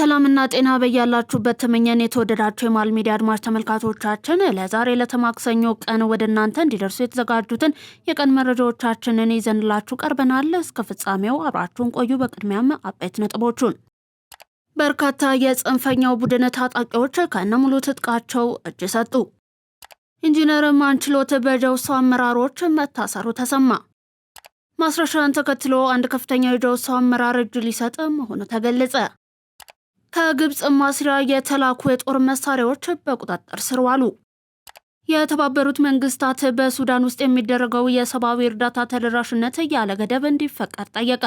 ሰላምና ጤና በያላችሁበት ተመኘን። የተወደዳችሁ የማል ሚዲያ አድማጭ ተመልካቾቻችን ለዛሬ ለተማክሰኞ ቀን ወደ እናንተ እንዲደርሱ የተዘጋጁትን የቀን መረጃዎቻችንን ይዘንላችሁ ቀርበናል። እስከ ፍጻሜው አብራችሁን ቆዩ። በቅድሚያም አበይት ነጥቦቹን። በርካታ የጽንፈኛው ቡድን ታጣቂዎች ከነሙሉ ትጥቃቸው እጅ ሰጡ። ኢንጂነር ማንችሎት በጀውሶ አመራሮች መታሰሩ ተሰማ። ማስረሻን ተከትሎ አንድ ከፍተኛ የጀውሶ አመራር እጅ ሊሰጥ መሆኑ ተገለጸ። ከግብጽ ማስሪያ የተላኩ የጦር መሳሪያዎች በቁጥጥር ስር ዋሉ። የተባበሩት መንግስታት በሱዳን ውስጥ የሚደረገው የሰብአዊ እርዳታ ተደራሽነት ያለ ገደብ እንዲፈቀድ ጠየቀ።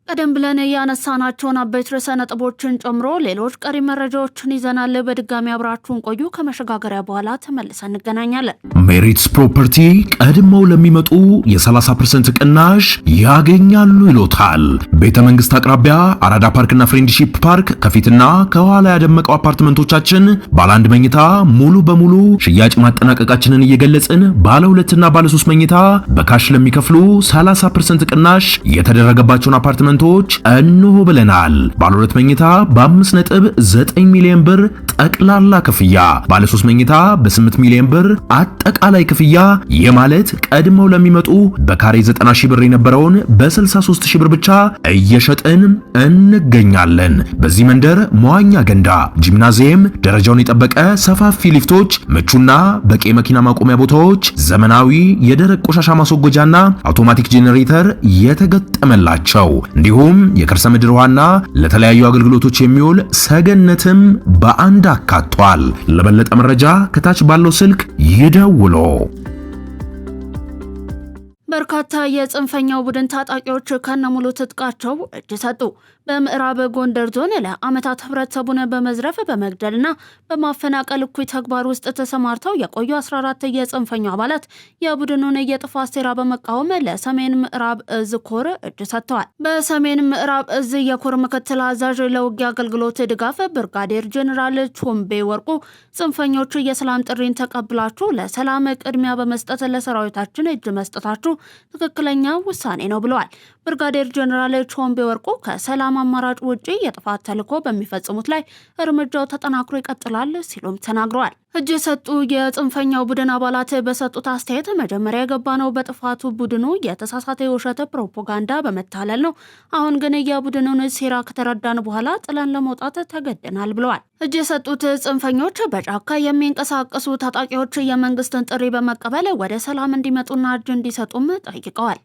ቀደም ብለን ያነሳናቸውን አበይት ርዕሰ ነጥቦችን ጨምሮ ሌሎች ቀሪ መረጃዎችን ይዘናል። በድጋሚ አብራችሁን ቆዩ። ከመሸጋገሪያ በኋላ ተመልሰን እንገናኛለን። ሜሪትስ ፕሮፐርቲ ቀድመው ለሚመጡ የ30% ቅናሽ ያገኛሉ ይሎታል። ቤተ መንግስት አቅራቢያ አራዳ ፓርክና ፍሬንድሺፕ ፓርክ ከፊትና ከኋላ ያደመቀው አፓርትመንቶቻችን ባለ አንድ መኝታ ሙሉ በሙሉ ሽያጭ ማጠናቀቃችንን እየገለጽን ባለ ሁለትና ባለ 3 መኝታ በካሽ ለሚከፍሉ 30% ቅናሽ የተደረገባቸውን አፓርትመንቶች እንሆ ብለናል። ባለ 2 መኝታ በ5.9 ሚሊዮን ብር ጠቅላላ ክፍያ፣ ባለ 3 መኝታ በ8 ሚሊዮን ብር አጠቃላይ ክፍያ። የማለት ቀድመው ለሚመጡ በካሬ 90 ሺህ ብር የነበረውን በ63 ሺህ ብር ብቻ እየሸጥን እንገኛለን። በዚህ መንደር መዋኛ ገንዳ፣ ጂምናዚየም፣ ደረጃውን የጠበቀ ሰፋፊ ሊፍቶች፣ ምቹና በቂ መኪና ማቆሚያ ቦታዎች፣ ዘመናዊ የደረቅ ቆሻሻ ማስወገጃና አውቶማቲክ ጄኔሬተር የተገጠመላቸው እንዲሁም የከርሰ ምድር ውሃና ለተለያዩ አገልግሎቶች የሚውል ሰገነትም በአንድ አካቷል። ለበለጠ መረጃ ከታች ባለው ስልክ ይደውሉ። በርካታ የጽንፈኛው ቡድን ታጣቂዎች ከነሙሉ ትጥቃቸው እጅ ሰጡ። በምዕራብ ጎንደር ዞን ለዓመታት ህብረተሰቡን በመዝረፍ በመግደልና በማፈናቀል እኩይ ተግባር ውስጥ ተሰማርተው የቆዩ 14 የጽንፈኛው አባላት የቡድኑን የጥፋት ሴራ በመቃወም ለሰሜን ምዕራብ እዝ ኮር እጅ ሰጥተዋል። በሰሜን ምዕራብ እዝ የኮር ምክትል አዛዥ ለውጊያ አገልግሎት ድጋፍ ብርጋዴር ጄኔራል ቾምቤ ወርቁ ጽንፈኞቹ የሰላም ጥሪን ተቀብላችሁ ለሰላም ቅድሚያ በመስጠት ለሰራዊታችን እጅ መስጠታችሁ ትክክለኛ ውሳኔ ነው ብለዋል። ብርጋዴር ጄኔራል ቾምቤ ወርቁ ከሰላም አማራጭ ውጪ የጥፋት ተልዕኮ በሚፈጽሙት ላይ እርምጃው ተጠናክሮ ይቀጥላል ሲሉም ተናግረዋል። እጅ የሰጡ የጽንፈኛው ቡድን አባላት በሰጡት አስተያየት መጀመሪያ የገባነው በጥፋቱ ቡድኑ የተሳሳተ የውሸት ፕሮፓጋንዳ በመታለል ነው። አሁን ግን የቡድኑን ሴራ ከተረዳን በኋላ ጥለን ለመውጣት ተገደናል ብለዋል። እጅ የሰጡት ጽንፈኞች በጫካ የሚንቀሳቀሱ ታጣቂዎች የመንግስትን ጥሪ በመቀበል ወደ ሰላም እንዲመጡና እጅ እንዲሰጡም ጠይቀዋል።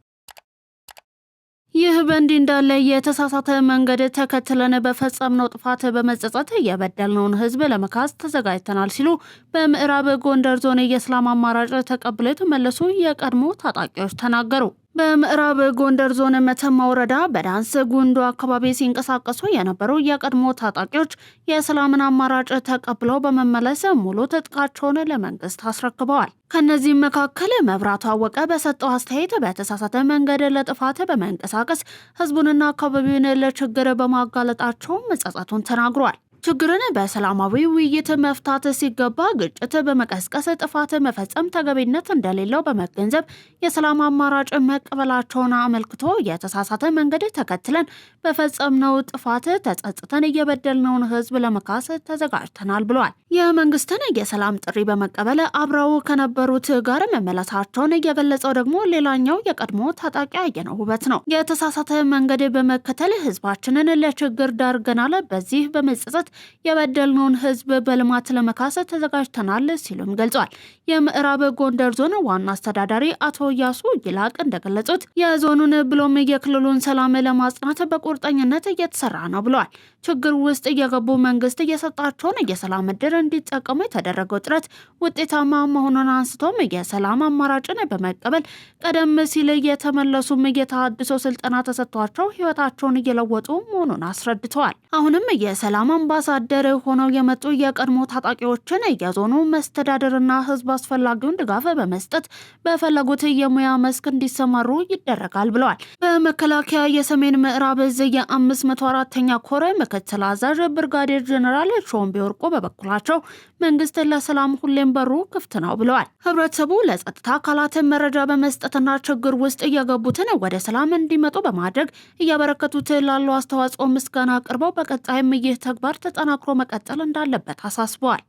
ይህ በእንዲህ እንዳለ የተሳሳተ መንገድ ተከትለን በፈጸምነው ጥፋት በመጸጸት የበደልነውን ሕዝብ ለመካስ ተዘጋጅተናል ሲሉ በምዕራብ ጎንደር ዞን የሰላም አማራጭ ተቀብለው የተመለሱ የቀድሞ ታጣቂዎች ተናገሩ። በምዕራብ ጎንደር ዞን መተማ ወረዳ በዳንስ ጉንዶ አካባቢ ሲንቀሳቀሱ የነበሩ የቀድሞ ታጣቂዎች የሰላምን አማራጭ ተቀብለው በመመለስ ሙሉ ትጥቃቸውን ለመንግስት አስረክበዋል። ከነዚህም መካከል መብራቱ አወቀ በሰጠው አስተያየት በተሳሳተ መንገድ ለጥፋት በመንቀሳቀስ ህዝቡንና አካባቢውን ለችግር በማጋለጣቸው መጸጸቱን ተናግሯል። ችግርን በሰላማዊ ውይይት መፍታት ሲገባ ግጭት በመቀስቀስ ጥፋት መፈጸም ተገቢነት እንደሌለው በመገንዘብ የሰላም አማራጭ መቀበላቸውን አመልክቶ የተሳሳተ መንገድ ተከትለን በፈጸምነው ጥፋት ተጸጽተን እየበደልነውን ህዝብ ለመካስ ተዘጋጅተናል ብለዋል። የመንግስትን የሰላም ጥሪ በመቀበል አብረው ከነበሩት ጋር መመለሳቸውን እየገለጸው ደግሞ ሌላኛው የቀድሞ ታጣቂ አየነው ውበት ነው። የተሳሳተ መንገድ በመከተል ህዝባችንን ለችግር ዳርገናል። በዚህ በመጸጸት የበደልነውን ህዝብ በልማት ለመካስ ተዘጋጅተናል ሲሉም ገልጿል። የምዕራብ ጎንደር ዞን ዋና አስተዳዳሪ አቶ ያሱ ይላቅ እንደገለጹት የዞኑን ብሎም የክልሉን ሰላም ለማጽናት በቁርጠኝነት እየተሰራ ነው ብለዋል። ችግር ውስጥ እየገቡ መንግስት እየሰጣቸውን የሰላም እድል እንዲጠቀሙ የተደረገው ጥረት ውጤታማ መሆኑን አንስቶም የሰላም አማራጭን በመቀበል ቀደም ሲል የተመለሱም የተሃድሶ ስልጠና ተሰጥቷቸው ህይወታቸውን እየለወጡ መሆኑን አስረድተዋል። አሁንም የሰላም አምባሳደር ሆነው የመጡ የቀድሞ ታጣቂዎችን የዞኑ መስተዳደርና ህዝብ አስፈላጊውን ድጋፍ በመስጠት በፈለጉት የሙያ መስክ እንዲሰማሩ ይደረጋል ብለዋል። በመከላከያ የሰሜን ምዕራብ እዝ የ504ኛ ኮር ምክትል አዛዥ ብርጋዴር ጀነራል ሾምቤ ወርቆ በበኩላቸው መንግስት ለሰላም ሁሌም በሩ ክፍት ነው ብለዋል። ህብረተሰቡ ለጸጥታ አካላት መረጃ በመስጠትና ችግር ውስጥ የገቡትን ወደ ሰላም እንዲመጡ በማድረግ እያበረከቱት ላለው አስተዋጽኦ ምስጋና አቅርበው በቀጣይም ይህ ተግባር ተጠናክሮ መቀጠል እንዳለበት አሳስበዋል።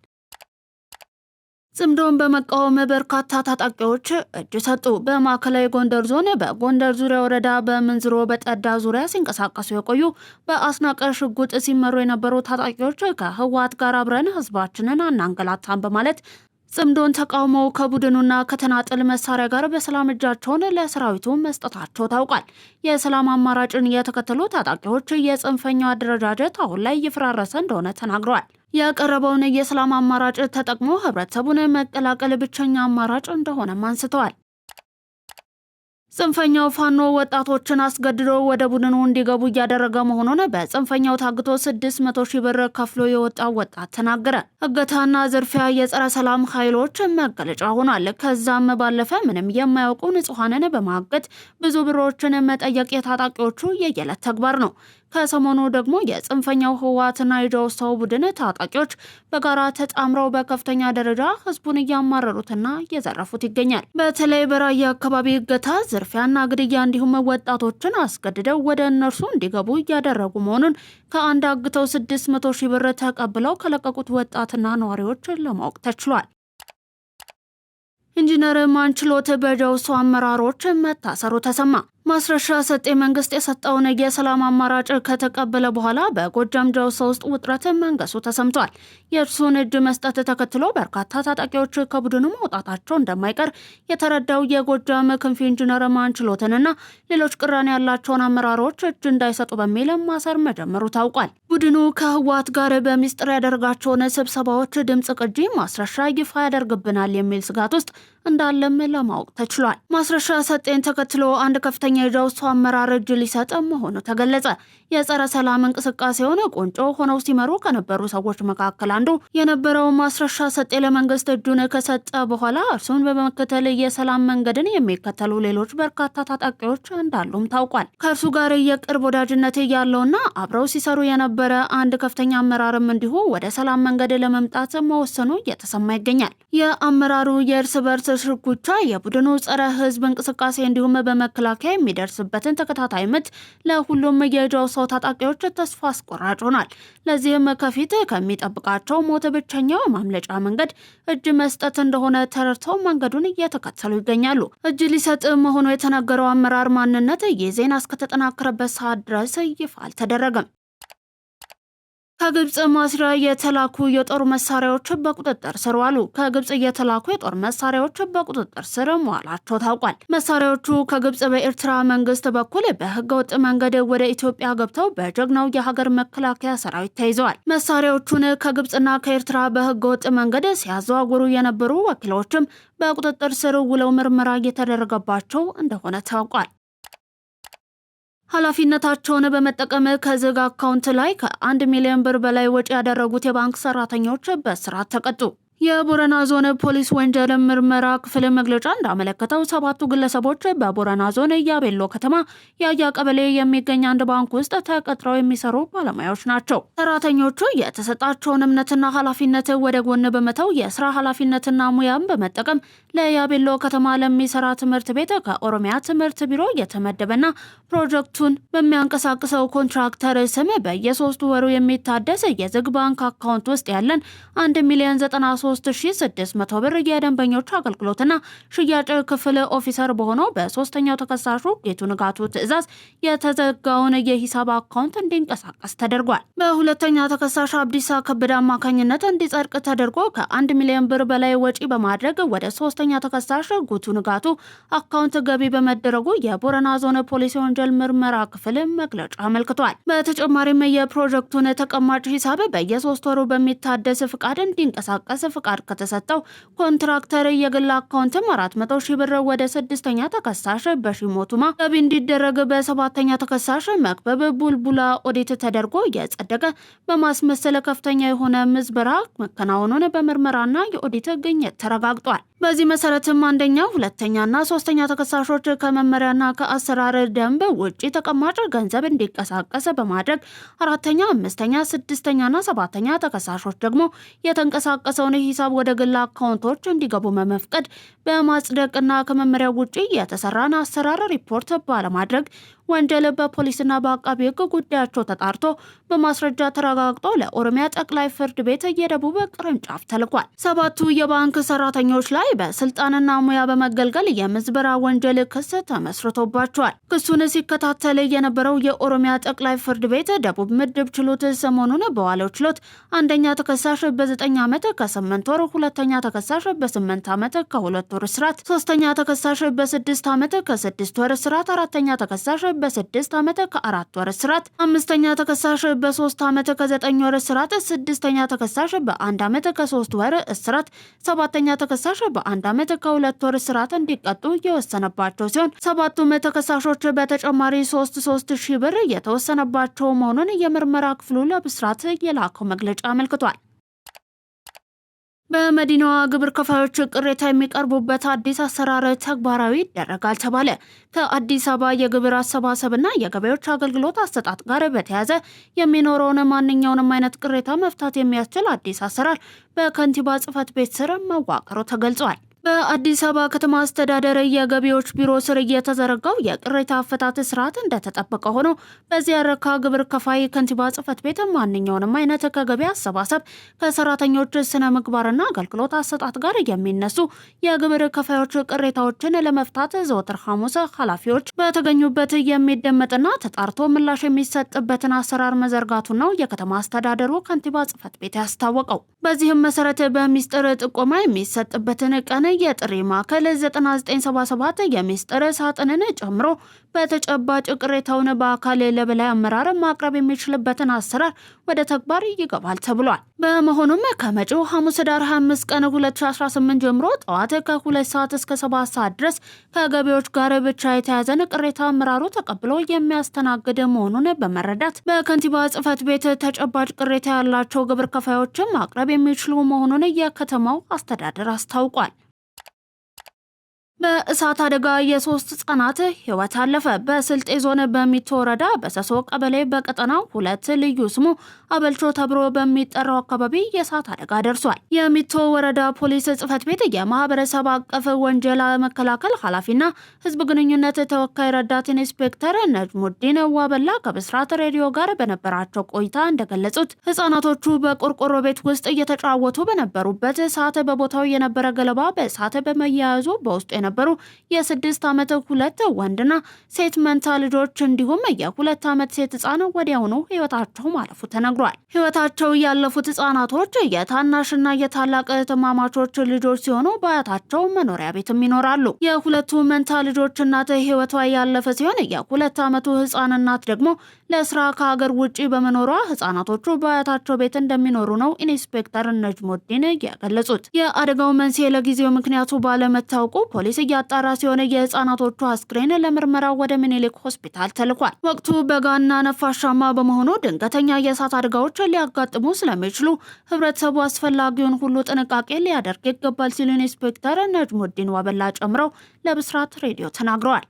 ጽምዶን በመቃወም በርካታ ታጣቂዎች እጅ ሰጡ። በማዕከላዊ ጎንደር ዞን በጎንደር ዙሪያ ወረዳ በምንዝሮ በጠዳ ዙሪያ ሲንቀሳቀሱ የቆዩ በአስናቀ ሽጉጥ ሲመሩ የነበሩ ታጣቂዎች ከህወሓት ጋር አብረን ህዝባችንን አናንገላታን በማለት ጽምዶን ተቃውመው ከቡድኑና ከተናጠል መሳሪያ ጋር በሰላም እጃቸውን ለሰራዊቱ መስጠታቸው ታውቋል። የሰላም አማራጭን የተከተሉ ታጣቂዎች የጽንፈኛው አደረጃጀት አሁን ላይ እየፈራረሰ እንደሆነ ተናግረዋል። ያቀረበውን የሰላም አማራጭ ተጠቅሞ ህብረተሰቡን መቀላቀል ብቸኛ አማራጭ እንደሆነም አንስተዋል። ጽንፈኛው ፋኖ ወጣቶችን አስገድዶ ወደ ቡድኑ እንዲገቡ እያደረገ መሆኑን በጽንፈኛው ታግቶ 600 ሺህ ብር ከፍሎ የወጣው ወጣት ተናገረ። እገታና ዝርፊያ የጸረ ሰላም ኃይሎች መገለጫ ሆኗል። ከዛም ባለፈ ምንም የማያውቁ ንጹሐንን በማገት ብዙ ብሮችን መጠየቅ የታጣቂዎቹ የየዕለት ተግባር ነው። ከሰሞኑ ደግሞ የጽንፈኛው ህወሓትና የጃውሳው ቡድን ታጣቂዎች በጋራ ተጣምረው በከፍተኛ ደረጃ ህዝቡን እያማረሩትና እየዘረፉት ይገኛል። በተለይ በራያ አካባቢ እገታ፣ ዝርፊያና ግድያ እንዲሁም ወጣቶችን አስገድደው ወደ እነርሱ እንዲገቡ እያደረጉ መሆኑን ከአንድ አግተው 600 ሺህ ብር ተቀብለው ከለቀቁት ወጣትና ነዋሪዎች ለማወቅ ተችሏል። ኢንጂነር ማንችሎት በጃውሳው አመራሮች መታሰሩ ተሰማ። ማስረሻ ሰጤ መንግስት የሰጠውን የሰላም አማራጭ ከተቀበለ በኋላ በጎጃም ጃውሳ ውስጥ ውጥረት መንገሱ ተሰምቷል። የእርሱን እጅ መስጠት ተከትሎ በርካታ ታጣቂዎች ከቡድኑ መውጣታቸው እንደማይቀር የተረዳው የጎጃም ክንፍ ኢንጂነር ማንችሎትንና ሌሎች ቅራኔ ያላቸውን አመራሮች እጅ እንዳይሰጡ በሚል ማሰር መጀመሩ ታውቋል። ቡድኑ ከህወሓት ጋር በሚስጥር ያደርጋቸውን ስብሰባዎች ድምጽ ቅጂ ማስረሻ ይፋ ያደርግብናል የሚል ስጋት ውስጥ እንዳለም ለማወቅ ተችሏል። ማስረሻ ሰጤን ተከትሎ አንድ ከፍተኛ የጃውሳው አመራር እጅ ሊሰጥ መሆኑ ተገለጸ። የጸረ ሰላም እንቅስቃሴውን ቁንጮ ሆነው ሲመሩ ከነበሩ ሰዎች መካከል አንዱ የነበረው ማስረሻ ሰጤ ለመንግስት እጁን ከሰጠ በኋላ እርሱን በመከተል የሰላም መንገድን የሚከተሉ ሌሎች በርካታ ታጣቂዎች እንዳሉም ታውቋል። ከእርሱ ጋር የቅርብ ወዳጅነት ያለውና አብረው ሲሰሩ የነበረ አንድ ከፍተኛ አመራርም እንዲሁ ወደ ሰላም መንገድ ለመምጣት መወሰኑ እየተሰማ ይገኛል። የአመራሩ የእርስ በርስ ሽኩቻ የቡድኑ ጸረ ህዝብ እንቅስቃሴ እንዲሁም በመከላከያ የሚደርስበትን ተከታታይ ምት ለሁሉም የጃውሳው ታጣቂዎች ተስፋ አስቆራጭ ሆኗል። ለዚህም ከፊት ከሚጠብቃቸው ሞት ብቸኛው ማምለጫ መንገድ እጅ መስጠት እንደሆነ ተረድተው መንገዱን እየተከተሉ ይገኛሉ። እጅ ሊሰጥ መሆኑ የተነገረው አመራር ማንነት ይህ ዜና እስከተጠናከረበት ሰዓት ድረስ ይፋ አልተደረገም። ከግብጽ ማስሪያ የተላኩ የጦር መሳሪያዎች በቁጥጥር ስር ዋሉ። ከግብጽ የተላኩ የጦር መሳሪያዎች በቁጥጥር ስር መዋላቸው ታውቋል። መሳሪያዎቹ ከግብጽ በኤርትራ መንግስት በኩል በህገወጥ መንገድ ወደ ኢትዮጵያ ገብተው በጀግናው የሀገር መከላከያ ሰራዊት ተይዘዋል። መሳሪያዎቹን ከግብጽና ከኤርትራ በህገወጥ መንገድ ሲያዘዋውሩ የነበሩ ወኪሎችም በቁጥጥር ስር ውለው ምርመራ እየተደረገባቸው እንደሆነ ታውቋል። ኃላፊነታቸውን በመጠቀም ከዝግ አካውንት ላይ ከ1 ሚሊዮን ብር በላይ ወጪ ያደረጉት የባንክ ሰራተኞች በእስራት ተቀጡ። የቦረና ዞን ፖሊስ ወንጀል ምርመራ ክፍል መግለጫ እንዳመለከተው 7 ግለሰቦች በቦረና ዞን ያቤሎ ከተማ ያያ ቀበሌ የሚገኝ አንድ ባንክ ውስጥ ተቀጥረው የሚሰሩ ባለሙያዎች ናቸው። ሰራተኞቹ የተሰጣቸውን እምነትና ኃላፊነት ወደ ጎን በመተው የስራ ኃላፊነትና ሙያም በመጠቀም ለያቤሎ ከተማ ለሚሰራ ትምህርት ቤት ከኦሮሚያ ትምህርት ቢሮ የተመደበና ፕሮጀክቱን በሚያንቀሳቅሰው ኮንትራክተር ስም በየ3 ወሩ የሚታደስ የዝግ ባንክ አካውንት ውስጥ ያለን 1 ሚሊዮን 93,600 ብር የደንበኞች አገልግሎትና ሽያጭ ክፍል ኦፊሰር በሆነው በሶስተኛው ተከሳሹ ጌቱ ንጋቱ ትዕዛዝ የተዘጋውን የሂሳብ አካውንት እንዲንቀሳቀስ ተደርጓል። በሁለተኛ ተከሳሽ አብዲሳ ከበደ አማካኝነት እንዲጸድቅ ተደርጎ ከ1 ሚሊዮን ብር በላይ ወጪ በማድረግ ወደ ሶስተኛ ተከሳሽ ጉቱ ንጋቱ አካውንት ገቢ በመደረጉ የቦረና ዞን ፖሊስ ወንጀል ምርመራ ክፍል መግለጫ አመልክቷል። በተጨማሪም የፕሮጀክቱን ተቀማጭ ሂሳብ በየ3 ወሩ በሚታደስ ፍቃድ እንዲንቀሳቀስ ፍቃድ ከተሰጠው ኮንትራክተር የግል አካውንትም 400 ሺህ ብር ወደ ስድስተኛ ተከሳሽ በሺሞቱማ ገቢ እንዲደረግ በሰባተኛ ተከሳሽ መክበብ ቡልቡላ ኦዲት ተደርጎ የጸደቀ በማስመሰል ከፍተኛ የሆነ ምዝበራ መከናወኑን በምርመራና የኦዲት ግኝት ተረጋግጧል። በዚህ መሰረትም አንደኛ፣ ሁለተኛና ሶስተኛ ተከሳሾች ከመመሪያና ከአሰራር ደንብ ውጪ ተቀማጭ ገንዘብ እንዲንቀሳቀስ በማድረግ አራተኛ፣ አምስተኛ፣ ስድስተኛና ሰባተኛ ተከሳሾች ደግሞ የተንቀሳቀሰውን ሂሳብ ወደ ግል አካውንቶች እንዲገቡ በመፍቀድ በማጽደቅና ከመመሪያው ውጪ የተሰራን አሰራር ሪፖርት ባለማድረግ ወንጀል በፖሊስና በአቃቢ ሕግ ጉዳያቸው ተጣርቶ በማስረጃ ተረጋግጦ ለኦሮሚያ ጠቅላይ ፍርድ ቤት የደቡብ ቅርንጫፍ ተልኳል። 7ቱ የባንክ ሰራተኞች ላይ በስልጣንና ሙያ በመገልገል የምዝበራ ወንጀል ክስ ተመስርቶባቸዋል። ክሱን ሲከታተል የነበረው የኦሮሚያ ጠቅላይ ፍርድ ቤት ደቡብ ምድብ ችሎት ሰሞኑን በዋለው ችሎት አንደኛ ተከሳሽ በ9 ዓመት ከ8 ወር፣ ሁለተኛ ተከሳሽ በ8 ዓመት ከ2 ወር እስራት፣ ሶስተኛ ተከሳሽ በ6 ዓመት ከ6 ወር እስራት፣ አራተኛ ተከሳሽ በ6 ዓመት ከ4 ወር እስራት፣ አምስተኛ ተከሳሽ በ3 ዓመት ከ9 ወር እስራት፣ ስድስተኛ ተከሳሽ በ1 ዓመት ከ3 ወር እስራት፣ ሰባተኛ ተከሳሽ በ1 ዓመት ከ2 ወር እስራት እንዲቀጡ የወሰነባቸው ሲሆን 7ቱም ተከሳሾች በተጨማሪ 3 ሺህ ብር የተወሰነባቸው መሆኑን የምርመራ ክፍሉ ለብስራት የላከው መግለጫ አመልክቷል። በመዲናዋ ግብር ከፋዮች ቅሬታ የሚቀርቡበት አዲስ አሰራር ተግባራዊ ይደረጋል ተባለ። ከአዲስ አበባ የግብር አሰባሰብና የገቢዎች አገልግሎት አሰጣጥ ጋር በተያያዘ የሚኖረውን ማንኛውንም አይነት ቅሬታ መፍታት የሚያስችል አዲስ አሰራር በከንቲባ ጽሕፈት ቤት ስር መዋቀሩ ተገልጿል። በአዲስ አበባ ከተማ አስተዳደር የገቢዎች ቢሮ ስር እየተዘረጋው የቅሬታ አፈታት ስርዓት እንደተጠበቀ ሆኖ በዚህ ያረካ ግብር ከፋይ ከንቲባ ጽሕፈት ቤት ማንኛውንም አይነት ከገቢ አሰባሰብ፣ ከሰራተኞች ስነ ምግባርና አገልግሎት አሰጣጥ ጋር የሚነሱ የግብር ከፋዮች ቅሬታዎችን ለመፍታት ዘወትር ሐሙስ ኃላፊዎች በተገኙበት የሚደመጥና ተጣርቶ ምላሽ የሚሰጥበትን አሰራር መዘርጋቱን ነው የከተማ አስተዳደሩ ከንቲባ ጽሕፈት ቤት ያስታወቀው። በዚህም መሰረት በሚስጥር ጥቆማ የሚሰጥበትን ቀን የጥሪ ማዕከል 9977 የሚስጥር ሳጥንን ጨምሮ በተጨባጭ ቅሬታውን በአካል ለበላይ አመራር ማቅረብ የሚችልበትን አሰራር ወደ ተግባር ይገባል ተብሏል። በመሆኑም ከመጪው ሐሙስ ዳር 25 ቀን 2018 ጀምሮ ጠዋት ከ2 ሰዓት እስከ 7 ሰዓት ድረስ ከገቢዎች ጋር ብቻ የተያዘን ቅሬታ አመራሩ ተቀብሎ የሚያስተናግድ መሆኑን በመረዳት በከንቲባ ጽሕፈት ቤት ተጨባጭ ቅሬታ ያላቸው ግብር ከፋዮችን ማቅረብ የሚችሉ መሆኑን የከተማው አስተዳደር አስታውቋል። በእሳት አደጋ የ3 ህጻናት ህይወት አለፈ። በስልጤ ዞን በሚቶ ወረዳ በሰሶ ቀበሌ በቀጠናው 2 ልዩ ስሙ አበልቾ ተብሎ በሚጠራው አካባቢ የእሳት አደጋ ደርሷል። የሚቶ ወረዳ ፖሊስ ጽሕፈት ቤት የማህበረሰብ አቀፍ ወንጀል መከላከል ኃላፊና ህዝብ ግንኙነት ተወካይ ረዳት ኢንስፔክተር ነጅሙዲን ዋበላ ከብስራት ሬዲዮ ጋር በነበራቸው ቆይታ እንደገለጹት ህጻናቶቹ በቆርቆሮ ቤት ውስጥ እየተጫወቱ በነበሩበት ሰዓት በቦታው የነበረ ገለባ በእሳት በመያያዙ በውስጡ የነበሩ የ6 ዓመት 2 ወንድና ሴት መንታ ልጆች እንዲሁም የ2 ዓመት ሴት ህጻን ወዲያውኑ ህይወታቸው ማለፉ ተነግሯል። ህይወታቸው ያለፉት ህጻናቶች የታናሽና የታላቅ እህትማማቾች ልጆች ሲሆኑ በአያታቸው መኖሪያ ቤትም ይኖራሉ። የሁለቱ መንታ ልጆች እናት ህይወቷ ያለፈ ሲሆን የ2 ዓመቱ ህጻን እናት ደግሞ ለስራ ከሀገር ውጪ በመኖሯ ህጻናቶቹ በአያታቸው ቤት እንደሚኖሩ ነው ኢንስፔክተር ነጅሙዲን የገለጹት። የአደጋው መንስኤ ለጊዜው ምክንያቱ ባለመታወቁ ፖሊስ እያጣራ ሲሆን የህጻናቶቹ አስክሬን ለምርመራ ወደ ምኒልክ ሆስፒታል ተልኳል። ወቅቱ በጋና ነፋሻማ በመሆኑ ድንገተኛ የእሳት አደጋዎች ሊያጋጥሙ ስለሚችሉ ህብረተሰቡ አስፈላጊውን ሁሉ ጥንቃቄ ሊያደርግ ይገባል ሲሉ ኢንስፔክተር ነጅሙዲን ዋበላ ጨምረው ለብስራት ሬዲዮ ተናግረዋል።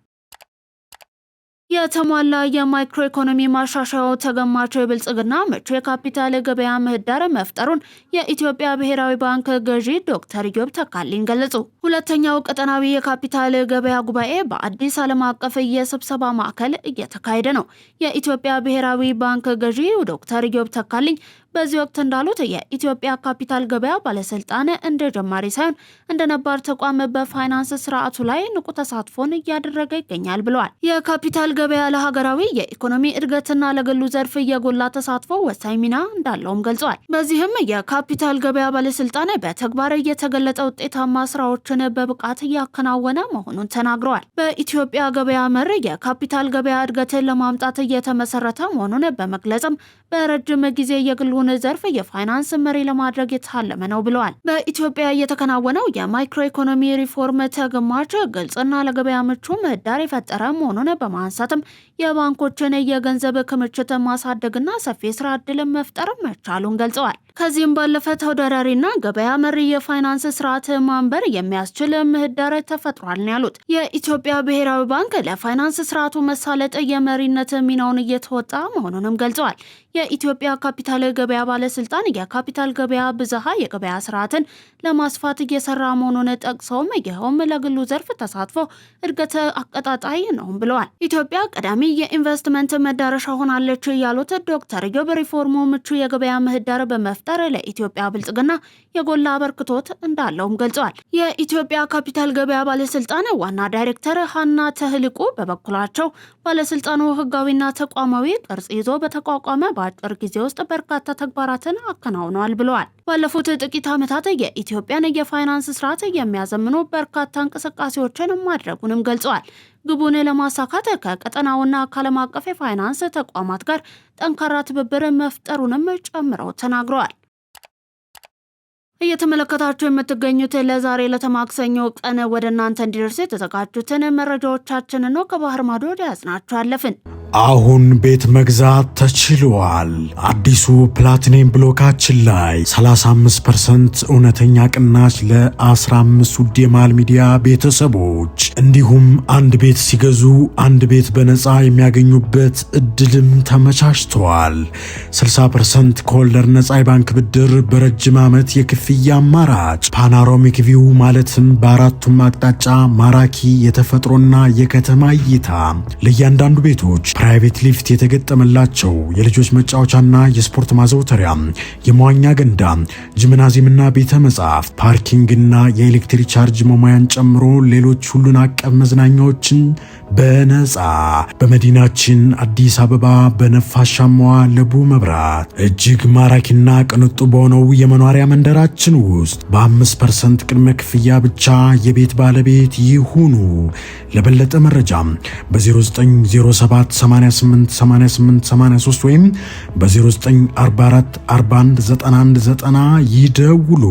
የተሟላ የማይክሮ ኢኮኖሚ ማሻሻያው ተገማች ብልጽግና ምቹ የካፒታል ገበያ ምህዳር መፍጠሩን የኢትዮጵያ ብሔራዊ ባንክ ገዢ ዶክተር ኢዮብ ተካልኝ ገለጹ። ሁለተኛው ቀጠናዊ የካፒታል ገበያ ጉባኤ በአዲስ ዓለም አቀፍ የስብሰባ ማዕከል እየተካሄደ ነው። የኢትዮጵያ ብሔራዊ ባንክ ገዢ ዶክተር ኢዮብ ተካልኝ በዚህ ወቅት እንዳሉት የኢትዮጵያ ካፒታል ገበያ ባለስልጣን እንደ ጀማሪ ሳይሆን እንደ ነባር ተቋም በፋይናንስ ስርዓቱ ላይ ንቁ ተሳትፎን እያደረገ ይገኛል ብለዋል። የካፒታል ገበያ ለሀገራዊ የኢኮኖሚ እድገትና ለግሉ ዘርፍ የጎላ ተሳትፎ ወሳኝ ሚና እንዳለውም ገልጸዋል። በዚህም የካፒታል ገበያ ባለስልጣን በተግባር የተገለጸ ውጤታማ ስራዎችን በብቃት እያከናወነ መሆኑን ተናግረዋል። በኢትዮጵያ ገበያ መር የካፒታል ገበያ እድገትን ለማምጣት እየተመሰረተ መሆኑን በመግለጽም በረጅም ጊዜ የግሉ የግሉን ዘርፍ የፋይናንስ መሪ ለማድረግ የታለመ ነው ብለዋል። በኢትዮጵያ የተከናወነው የማይክሮ ኢኮኖሚ ሪፎርም ተገማች ግልጽና ለገበያ ምቹ ምህዳር የፈጠረ መሆኑን በማንሳትም የባንኮችን የገንዘብ ክምችት ማሳደግና ሰፊ ስራ ዕድል መፍጠር መቻሉን ገልጸዋል። ከዚህም ባለፈ ተወዳዳሪና ገበያ መሪ የፋይናንስ ስርዓት ማንበር የሚያስችል ምህዳር ተፈጥሯል ነው ያሉት። የኢትዮጵያ ብሔራዊ ባንክ ለፋይናንስ ስርዓቱ መሳለጥ የመሪነት ሚናውን እየተወጣ መሆኑንም ገልጸዋል። የኢትዮጵያ ካፒታል ገበያ ባለስልጣን የካፒታል ገበያ ብዝሃ የገበያ ስርዓትን ለማስፋት እየሰራ መሆኑን ጠቅሰውም ይኸውም ለግሉ ዘርፍ ተሳትፎ እድገት አቀጣጣይ ነው ብለዋል። ኢትዮጵያ ቀዳሚ የኢንቨስትመንት መዳረሻ ሆናለች ያሉት ዶክተር ኢዮብ ሪፎርሙ ምቹ የገበያ ምህዳር በመፍጠር ለኢትዮጵያ ብልጽግና የጎላ አበርክቶት እንዳለውም ገልጸዋል። የኢትዮጵያ ካፒታል ገበያ ባለስልጣን ዋና ዳይሬክተር ሀና ተህልቁ በበኩላቸው ባለስልጣኑ ህጋዊና ተቋማዊ ቅርጽ ይዞ በተቋቋመ በአጭር ጊዜ ውስጥ በርካታ ተግባራትን አከናውነዋል ብለዋል። ባለፉት ጥቂት ዓመታት የኢትዮጵያን የፋይናንስ ስርዓት የሚያዘምኑ በርካታ እንቅስቃሴዎችን ማድረጉንም ገልጸዋል። ግቡን ለማሳካት ከቀጠናውና ከዓለም አቀፍ የፋይናንስ ተቋማት ጋር ጠንካራ ትብብር መፍጠሩንም ጨምረው ተናግረዋል። እየተመለከታችሁ የምትገኙት ለዛሬ ለተማክሰኞ ቀን ወደ እናንተ እንዲደርስ የተዘጋጁትን መረጃዎቻችን ነው። ከባህር ማዶ ወደ ያዝናችሁ አለፍን። አሁን ቤት መግዛት ተችሏል። አዲሱ ፕላቲኒየም ብሎካችን ላይ 35% እውነተኛ ቅናሽ ለ15 ውድ የማል ሚዲያ ቤተሰቦች እንዲሁም አንድ ቤት ሲገዙ አንድ ቤት በነፃ የሚያገኙበት እድልም ተመቻችተዋል። 60% ከወለድ ነፃ የባንክ ብድር በረጅም ዓመት የክፍያ አማራጭ ፓናሮሚክ ቪው ማለትም በአራቱም አቅጣጫ ማራኪ የተፈጥሮና የከተማ እይታ ለእያንዳንዱ ቤቶች ፕራይቬት ሊፍት የተገጠመላቸው የልጆች መጫወቻና የስፖርት ማዘውተሪያ፣ የመዋኛ ገንዳ፣ ጂምናዚየምና ቤተ መጻሕፍት፣ ፓርኪንግና የኤሌክትሪክ ቻርጅ መሙያን ጨምሮ ሌሎች ሁሉን አቀፍ መዝናኛዎችን በነፃ በመዲናችን አዲስ አበባ በነፋሻማዋ ለቡ መብራት እጅግ ማራኪና ቅንጡ በሆነው የመኖሪያ መንደራችን ውስጥ በ5% ቅድመ ክፍያ ብቻ የቤት ባለቤት ይሁኑ። ለበለጠ መረጃ በ0907 888883 ወይም በ0944 41 9190 ይደውሉ።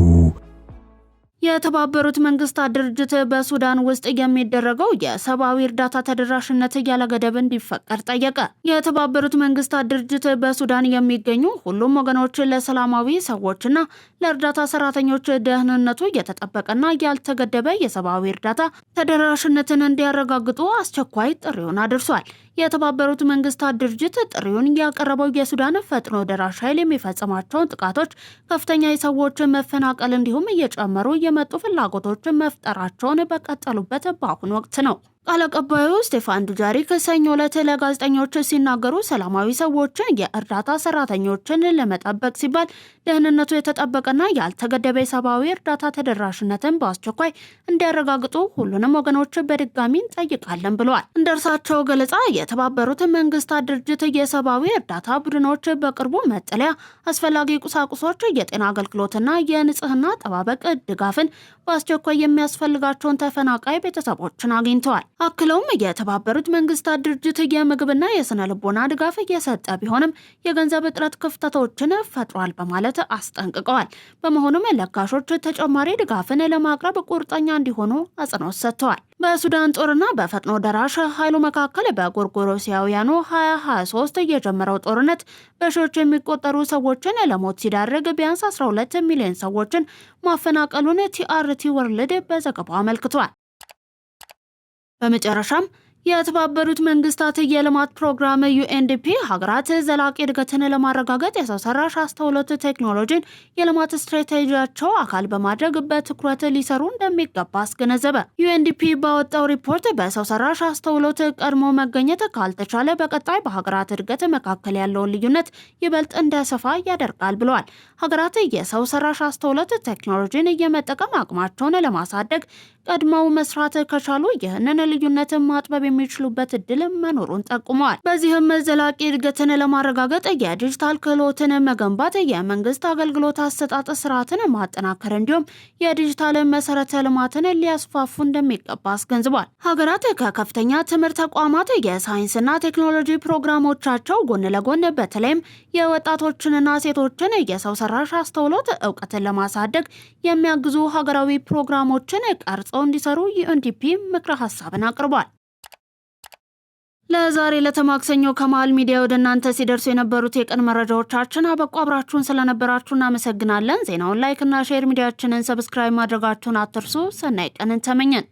የተባበሩት መንግስታት ድርጅት በሱዳን ውስጥ የሚደረገው የሰብአዊ እርዳታ ተደራሽነት ያለ ገደብ እንዲፈቀድ ጠየቀ። የተባበሩት መንግስታት ድርጅት በሱዳን የሚገኙ ሁሉም ወገኖች ለሰላማዊ ሰዎችና ለእርዳታ ሰራተኞች ደህንነቱ የተጠበቀና ያልተገደበ የሰብአዊ እርዳታ ተደራሽነትን እንዲያረጋግጡ አስቸኳይ ጥሪውን አድርሷል። የተባበሩት መንግስታት ድርጅት ጥሪውን ያቀረበው የሱዳን ፈጥኖ ደራሽ ኃይል የሚፈጽማቸውን ጥቃቶች፣ ከፍተኛ የሰዎች መፈናቀል እንዲሁም እየጨመሩ የመጡ ፍላጎቶችን መፍጠራቸውን በቀጠሉበት በአሁኑ ወቅት ነው። ቃል አቀባዩ ስቴፋን ዱጃሪክ ሰኞ ዕለት ለጋዜጠኞች ሲናገሩ ሰላማዊ ሰዎችን፣ የእርዳታ ሰራተኞችን ለመጠበቅ ሲባል ደህንነቱ የተጠበቀና ያልተገደበ የሰብአዊ እርዳታ ተደራሽነትን በአስቸኳይ እንዲያረጋግጡ ሁሉንም ወገኖች በድጋሚ እንጠይቃለን ብለዋል። እንደ እርሳቸው ገለጻ የተባበሩት መንግስታት ድርጅት የሰብአዊ እርዳታ ቡድኖች በቅርቡ መጠለያ፣ አስፈላጊ ቁሳቁሶች፣ የጤና አገልግሎትና የንጽህና አጠባበቅ ድጋፍን በአስቸኳይ የሚያስፈልጋቸውን ተፈናቃይ ቤተሰቦችን አግኝተዋል። አክለውም የተባበሩት መንግስታት ድርጅት የምግብና የስነ ልቦና ድጋፍ እየሰጠ ቢሆንም የገንዘብ እጥረት ክፍተቶችን ፈጥሯል በማለት አስጠንቅቀዋል። በመሆኑም ለጋሾች ተጨማሪ ድጋፍን ለማቅረብ ቁርጠኛ እንዲሆኑ አጽንኦት ሰጥተዋል። በሱዳን ጦርና በፈጥኖ ደራሽ ኃይሉ መካከል በጎርጎሮሲያውያኑ 2023 የጀመረው ጦርነት በሺዎች የሚቆጠሩ ሰዎችን ለሞት ሲዳርግ ቢያንስ 12 ሚሊዮን ሰዎችን ማፈናቀሉን ቲአርቲ ወርልድ በዘገባው አመልክቷል። በመጨረሻም የተባበሩት መንግስታት የልማት ፕሮግራም ዩኤንዲፒ ሀገራት ዘላቂ እድገትን ለማረጋገጥ የሰው ሰራሽ አስተውሎት ቴክኖሎጂን የልማት ስትራቴጂያቸው አካል በማድረግ በትኩረት ሊሰሩ እንደሚገባ አስገነዘበ። ዩኤንዲፒ ባወጣው ሪፖርት በሰው ሰራሽ አስተውሎት ቀድሞ መገኘት ካልተቻለ በቀጣይ በሀገራት እድገት መካከል ያለውን ልዩነት ይበልጥ እንዲያሰፋ ያደርጋል ብለዋል። ሀገራት የሰው ሰራሽ አስተውሎት ቴክኖሎጂን የመጠቀም አቅማቸውን ለማሳደግ ቀድመው መስራት ከቻሉ ይህንን ልዩነት ማጥበብ የሚችሉበት እድል መኖሩን ጠቁመዋል። በዚህም ዘላቂ እድገትን ለማረጋገጥ የዲጂታል ክህሎትን መገንባት፣ የመንግስት አገልግሎት አሰጣጥ ስርዓትን ማጠናከር እንዲሁም የዲጂታል መሰረተ ልማትን ሊያስፋፉ እንደሚገባ አስገንዝቧል። ሀገራት ከከፍተኛ ትምህርት ተቋማት የሳይንስና ቴክኖሎጂ ፕሮግራሞቻቸው ጎን ለጎን በተለይም የወጣቶችንና ሴቶችን የሰው ሰራሽ አስተውሎት እውቀትን ለማሳደግ የሚያግዙ ሀገራዊ ፕሮግራሞችን ቀርጸው እንዲሰሩ ዩኤንዲፒ ምክረ ሀሳብን አቅርቧል። ለዛሬ ለተማክሰኞ ከመሃል ሚዲያ ወደ እናንተ ሲደርሱ የነበሩት የቀን መረጃዎቻችን አበቁ። አብራችሁን ስለነበራችሁ እናመሰግናለን። ዜናውን ላይክ እና ሼር፣ ሚዲያችንን ሰብስክራይብ ማድረጋችሁን አትርሱ። ሰናይ ቀንን ተመኘን።